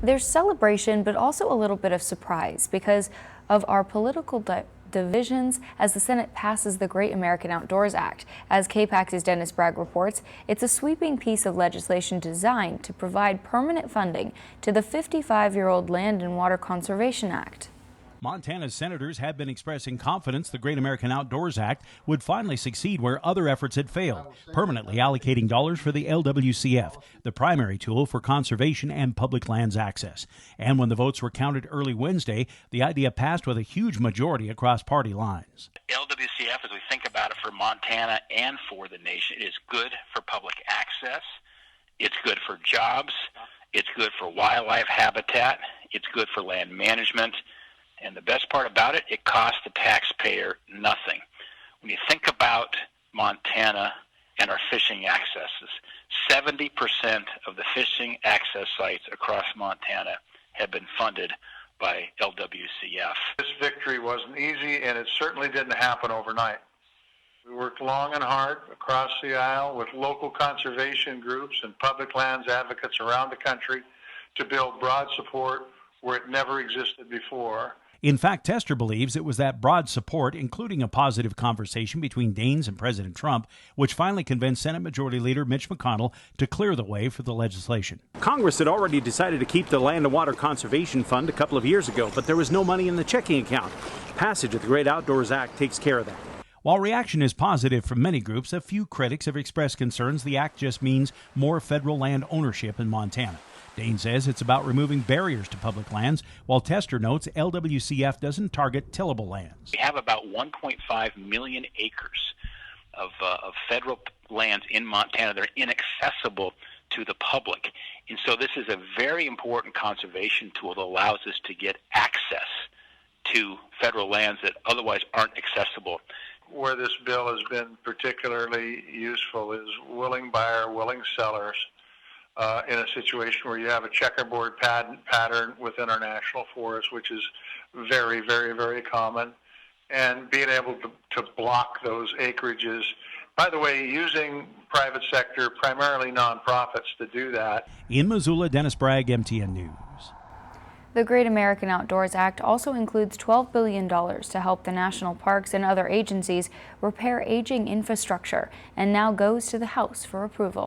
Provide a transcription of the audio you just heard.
There's celebration, but also a little bit of surprise because of our political divisions as the Senate passes the Great American Outdoors Act. As KPAX's Dennis Bragg reports, it's a sweeping piece of legislation designed to provide permanent funding to the 55-year-old Land and Water Conservation Act. Montana's senators have been expressing confidence the Great American Outdoors Act would finally succeed where other efforts had failed, permanently allocating dollars for the LWCF, the primary tool for conservation and public lands access. And when the votes were counted early Wednesday, the idea passed with a huge majority across party lines. LWCF, as we think about it for Montana and for the nation, is good for public access, it's good for jobs, it's good for wildlife habitat, it's good for land management. And the best part about it, it costs the taxpayer nothing. When you think about Montana and our fishing accesses, 70% of the fishing access sites across Montana have been funded by LWCF. This victory wasn't easy, and it certainly didn't happen overnight. We worked long and hard across the aisle with local conservation groups and public lands advocates around the country to build broad support where it never existed before. In fact, Tester believes it was that broad support, including a positive conversation between Daines and President Trump, which finally convinced Senate Majority Leader Mitch McConnell to clear the way for the legislation. Congress had already decided to keep the Land and Water Conservation Fund a couple of years ago, but there was no money in the checking account. Passage of the Great Outdoors Act takes care of that. While reaction is positive from many groups, a few critics have expressed concerns the act just means more federal land ownership in Montana. Daines says it's about removing barriers to public lands, while Tester notes LWCF doesn't target tillable lands. We have about 1.5 million acres of federal lands in Montana that are inaccessible to the public. And so this is a very important conservation tool that allows us to get access to federal lands that otherwise aren't accessible. Where this bill has been particularly useful is willing buyer, willing sellers. In a situation where you have a checkerboard pattern within our national forest, which is very, very, very common, and being able to block those acreages. By the way, using private sector, primarily nonprofits, to do that. In Missoula, Dennis Bragg, MTN News. The Great American Outdoors Act also includes $12 billion to help the national parks and other agencies repair aging infrastructure, and now goes to the House for approval.